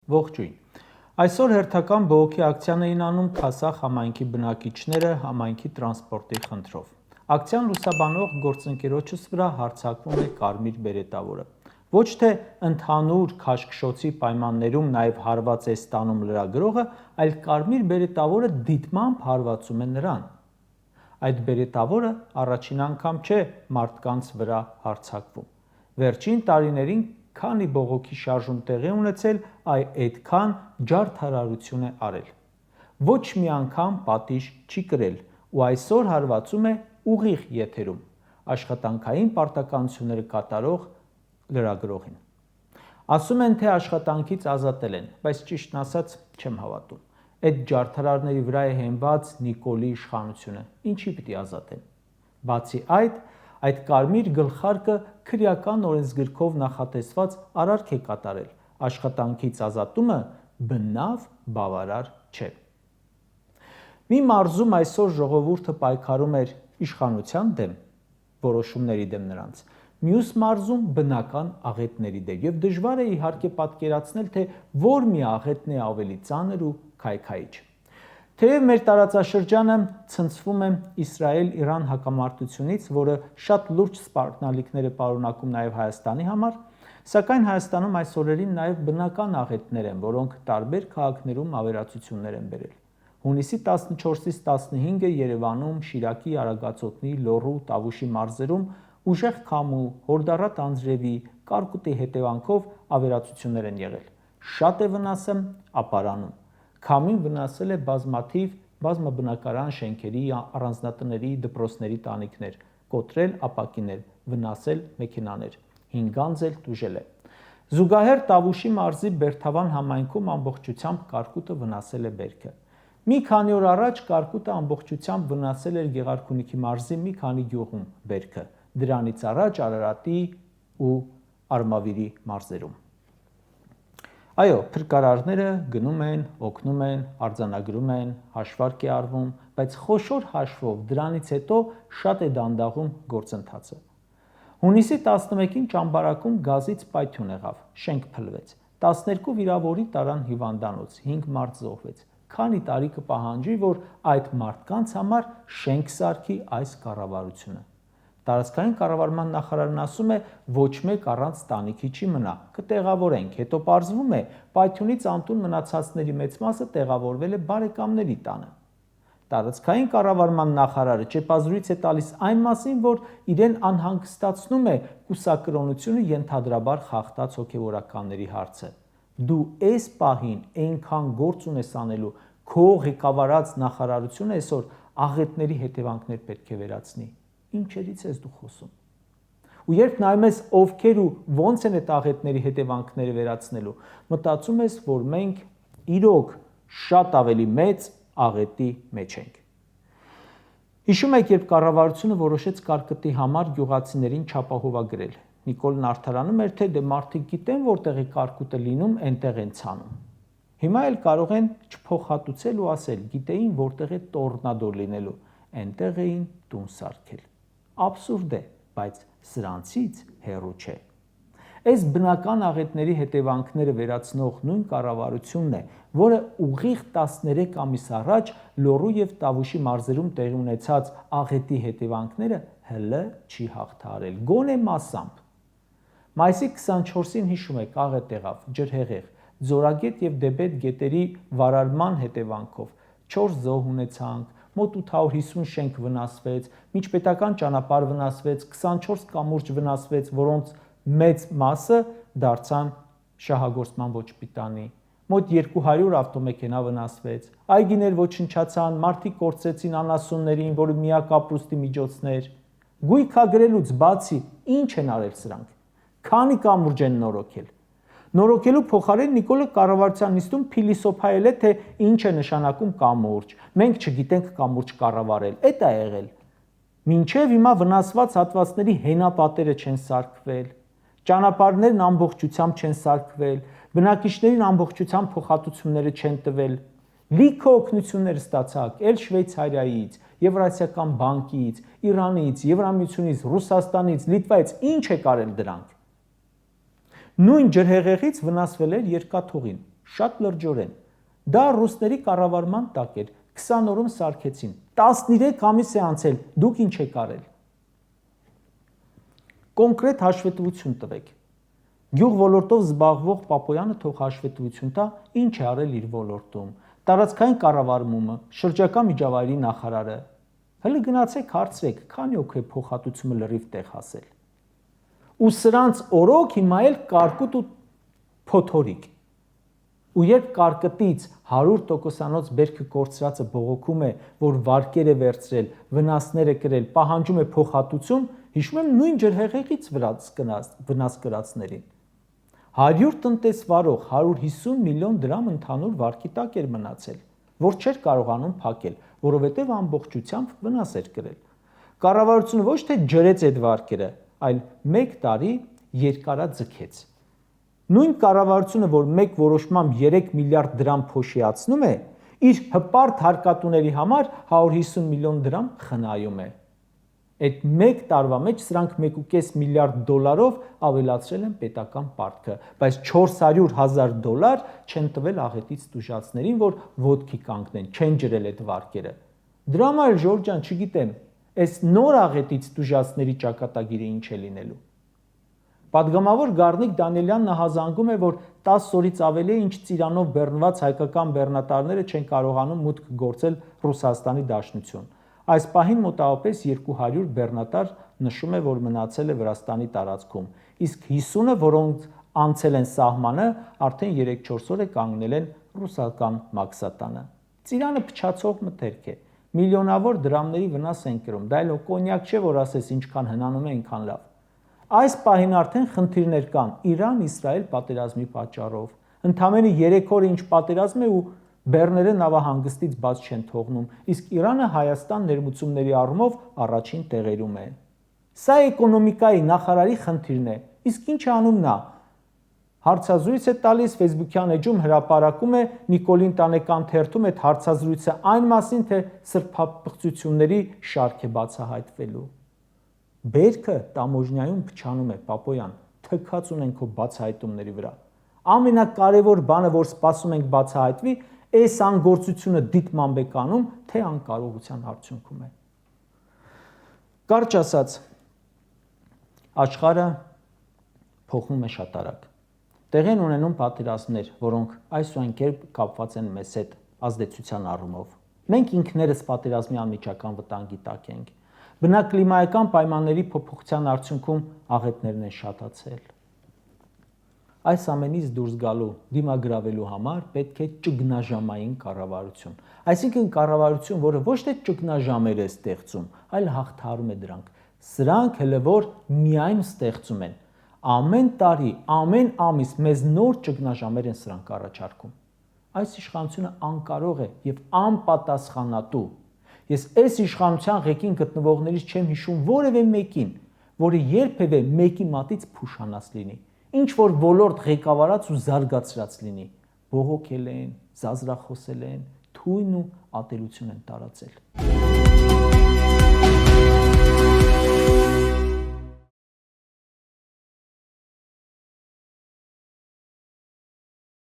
Ողջույն։ Այսօր հերթական բողոքի ակցիան էին անում Քասախ համայնքի բնակիչները համայնքի տրանսպորտի խնդրով։ Ակցիան լուսաբանող գործընկերոջս վրա հարձակվում է կարմիր բերետավորը։ Ոչ թե ընդհանուր քաշքշոցի պայմաններում նաև հարված է ստանում լրագրողը, այլ կարմիր բերետավորը դիտմամբ հարվածում է նրան։ Այդ բերետավորը առաջին անգամ չէ մարդկանց վրա հարձակվում։ Վերջին տարիներին քանի բողոքի շարժում տեղի ունեցել, այդքան ջարդարարություն է արել։ Ոչ մի անգամ պատիժ չի կրել ու այսօր հարվածում է ուղիղ եթերում աշխատանքային պարտականությունները կատարող լրագրողին։ Ասում են, թե աշխատանքից ազատել են, բայց ճիշտն ասած չեմ հավատում։ Այդ ջարդարարների վրա է հենված Նիկոլի իշխանությունը, ինչի պիտի ազատեն։ Բացի այդ կարմիր գլխարկը քրեական օրենսգրքով նախատեսված արարք է կատարել, աշխատանքից ազատումը բնավ բավարար չէ։ Մի մարզում այսօր ժողովուրդը պայքարում էր իշխանության դեմ, որոշումների դեմ նրանց, մյուս մարզում բնական աղետների դեմ, եւ դժվար է իհարկե պատկերացնել, թե որ մի աղետն է ավելի ծանր ու քայքայիչ։ Թեև մեր տարածաշրջանը ցնցվում է Իսրայել-Իրան հակամարտությունից, որը շատ լուրջ սպառնալիքներ է պարունակում նաև Հայաստանի համար, սակայն Հայաստանում այս օրերին նաև բնական աղետներ են, որոնք տարբեր քաղաքներում ավերածություններ են բերել։ Հունիսի 14-ից 15-ը Երևանում, Շիրակի, Արագածոտնի, Լոռու, Տավուշի մարզերում ուժեղ քամու, հորդառատ անձրևի, կարկուտի հետևանքով ավերածություններ են եղել։ Շատ է վնասը ապարանում։ Քամին վնասել է բազմաթիվ բազմաբնակարան շենքերի, առանձնատների, դպրոցների տանիքներ, կոտրել ապակիներ, վնասել մեքենաներ, 5 անձ էլ տուժել է։ Զուգահեռ Տավուշի մարզի Բերթավան համայնքում ամբողջությամբ կարկուտը վնասել է բերքը։ Մի քանի օր առաջ կարկուտը ամբողջությամբ վնասել էր Գեղարքունիքի մարզի մի քանի գյուղում բերքը, դրանից առաջ Արարատի ու Արմավիրի մարզերում։ Այո, փրկարարները գնում են, օգնում են, արձանագրում են, հաշվարկ է արվում, բայց խոշոր հաշվով դրանից հետո շատ է դանդաղում գործընթացը։ Հունիսի 11-ին Ճամբարակում գազից պայթյուն եղավ, շենք փլվեց, 12 վիրավորի տարան հիվանդանոց, 5 մարդ զոհվեց։ Քանի տարի կպահանջի, որ այդ մարդկանց համար շենք սարքի այս կառավարությունը։ Տարածքային կառավարման նախարարն ասում է, ոչ մեկ առանց տանիքի չի մնա, կտեղավորենք, հետո պարզվում է, պայթյունից անտուն մնացածների մեծ մասը տեղավորվել է բարեկամների տանը։ Տարածքային կառավարման նախարարը ճեպազրույց է տալիս այն մասին, որ իրեն անհանգստացնում է կուսակրոնությունը ենթադրաբար խախտած հոգևորականների հարցը։ Դու այս պահին այնքան գործ ունես անելու, քո ղեկավարած նախարարությունը այսօր աղետների հետևանքներ պետք է վերացնի։ Ինչերից ես դու խոսում։ Ու երբ նայում ես ովքեր ու ոնց են այդ աղետների հետևանքները վերացնելու, մտածում ես, որ մենք իրոք շատ ավելի մեծ աղետի մեջ ենք։ Հիշում եք, երբ կառավարությունը որոշեց կարկտի համար գյուղացիներին չապահովագրել, Նիկոլն արդարանում էր, թե դե մարդիկ գիտեն, որտեղ է կարկուտը լինում, այնտեղ են ցանում։ Հիմա էլ կարող են չփոխհատուցել ու ասել, գիտեին, որտեղ է տորնադո լինելու, այնտեղ էին տուն սարքել։ Աբսուրդ է, բայց սրանցից հեռու չէ։ Այս բնական աղետների հետևանքները վերացնող նույն կառավարությունն է, որը ուղիղ 13 ամիս առաջ Լոռու եւ Տավուշի մարզերում տեղի ունեցած աղետի հետևանքները հլը չի հաղթահարել, գոնե մասամբ։ Մայիսի 24-ին հիշում եք, աղետ եղավ, ջրհեղեղ, Ձորագետ եւ Դեբետ գետերի վարարման հետևանքով 4 զոհ ունեցանք, մոտ 850 շենք վնասվեց, միջպետական ճանապարհ վնասվեց, 24 կամուրջ վնասվեց, որոնց մեծ մասը դարձան շահագործման ոչ պիտանի, մոտ 200 ավտոմեքենա վնասվեց, այգիներ ոչնչացան, մարդիկ կորցրեցին անասուններին, որը միակ ապրուստի միջոցն էր։ Գույքագրելուց բացի ինչ են արել սրանք։ Քանի կամուրջ են նորոգել։ Նորոգելու փոխարեն Նիկոլը կառավարության նիստում փիլիսոփայել է, թե ինչ է նշանակում կամուրջ։ Մենք չգիտենք կամուրջ կառավարել, էդ է եղել։ Մինչև հիմա վնասված հատվածների հենապատերը չեն սարքվել, ճանապարհներն ամբողջությամբ չեն սարքվել, բնակիչներին ամբողջությամբ փոխհատուցումները չեն տվել։ Լիքը օգնություններ ստացաք էլ Շվեյցարիայից, Եվրասիական բանկից, Իրանից, Եվրամիությունից, Ռուսաստանից, Լիտվայից, ինչ է կարել դրանք։ Նույն ջրհեղեղից վնասվել էր երկաթուղին, շատ լրջորեն։ Դա ռուսների կառավարման տակ էր, 20 օրում սարքեցին, 13 ամիս է անցել, դուք ինչ եք արել։ Կոնկրետ հաշվետվություն տվեք։ Գյուղ ոլորտով զբաղվող Պապոյանը թող հաշվետվություն տա, ինչ է արել իր ոլորտում, տարածքային կառավարումը, շրջակա միջավայրի նախարարը։ Հələ գնացեք հարցրեք, քանի օք է փոխհատուցումը լրիվ տեղ հասել։ Ու սրանց օրոք հիմա էլ կարկուտ ու փոթորիկ։ Ու երբ կարկտից 100%-անոց բերքը կորցրածը բողոքում է, որ վարկեր է վերցրել, վնասներ է կրել, պահանջում է փոխհատուցում, հիշում եմ նույն ջրհեղեղից վնաս կրածներին։ 100 տնտեսվարող 150 միլիոն դրամ ընդհանուր վարկի տակ էր մնացել, որ չէր կարողանում փակել, որովհետև ամբողջությամբ վնաս էր կրել։ Կառավարությունը ոչ թե ջրեց այդ վարկերը, այլ 1 տարի երկարաձգեց։ Նույն կառավարությունը, որ մեկ որոշմամբ 3 միլիարդ դրամ փոշիացնում է, իր հպարտ հարկատուների համար 150 միլիոն դրամ խնայում է։ Այդ 1 տարվա մեջ սրանք 1.5 միլիարդ դոլարով ավելացրել են պետական պարտքը, բայց 400,000 դոլար չեն տվել աղետից տուժածներին, որ ոտքի կանգնեն, չեն ջրել այդ վարկերը։ Դրա համար Ժորժ ջան, չգիտեմ, այս նոր աղետից տուժածների ճակատագիրը ինչ է լինելու։ Պատգամավոր Գառնիկ Դանիելյանն հազանգում է, որ 10 օրից ավելի է, ինչ Ծիրանով բեռնված հայկական բեռնատարները չեն կարողանում մուտք գործել Ռուսաստանի Դաշնություն։ Այս պահին մոտավորապես 200 բեռնատար նշում է, որ մնացել է Վրաստանի տարածքում, իսկ 50-ը, որոնց անցել են սահմանը, արդեն 3-4 օր է կանգնել են ռուսական մաքսատանը։ Ծիրանը փչացող մթերք է, միլիոնավոր դրամների վնաս են կրում, դա էլ կոնյակ չէ, որ ասես ինչքան հնանում է, այնքան լավ։ Այս պահին արդեն խնդիրներ կան Իրան-Իսրայել պատերազմի պատճառով։ Ընդամենը 3 օր ինչ պատերազմ է ու բեռները նավահանգստից բաց չեն թողնում, իսկ Իրանը Հայաստան ներմուծումների առումով առաջին տեղերում է։ Սա էկոնոմիկայի նախարարի խնդիրն է, իսկ ինչ անում նա։ Հարցազրույց է տալիս Facebook-յան էջում հրապարակում է Նիկոլին Տանեկան թերթում այդ հարցազրույցը այն մասին, թե սրբապղծությունների շարք է բացահայտվելու։ Բերքը տամոժնյայում փչանում է, Պապոյան, թքած ունենք քո բացահայտումների վրա։ Ամենակարևոր բանը, որ սպասում ենք բացահայտվի, այս անգործությունը դիտմամբ է կանում, թե անկարողության արդյունքում է։ Կարճ ասած, աշխարհը փոխվում է շատ արագ։ Տեղի են ունենում պատերազմներ, որոնք այս ու այն կերպ կապված են մեզ հետ ազդեցության առումով։ Մենք ինքներս պատերազմի անմիջական վտանգի տակ ենք։ Բնակլիմայական պայմանների փոփոխության արդյունքում աղետներն են շատացել։ Այս ամենից դուրս գալու, դիմագրավելու համար պետք է ճգնաժամային կառավարություն։ Այսինքն կառավարություն, որը ոչ թե ճգնաժամեր է ստեղծում, այլ հաղթահարում է դրանք։ Սրանք հələ որ միայն ստեղծում են։ Ամեն տարի, ամեն ամիս մեզ նոր ճգնաժամեր են սրանք առաջարկում։ Այս իշխանությունը անկարող է եւ անպատասխանատու։ Ես այս իշխանության ղեկին գտնվողներից չեմ հիշում որևէ մեկին, որը երբևէ մեկի մատից փուշանած լինի, ինչ որ ոլորտ ղեկավարած ու զարգացրած լինի, բողոքել են, զազրախոսել են, թույն ու ատելություն են տարածել։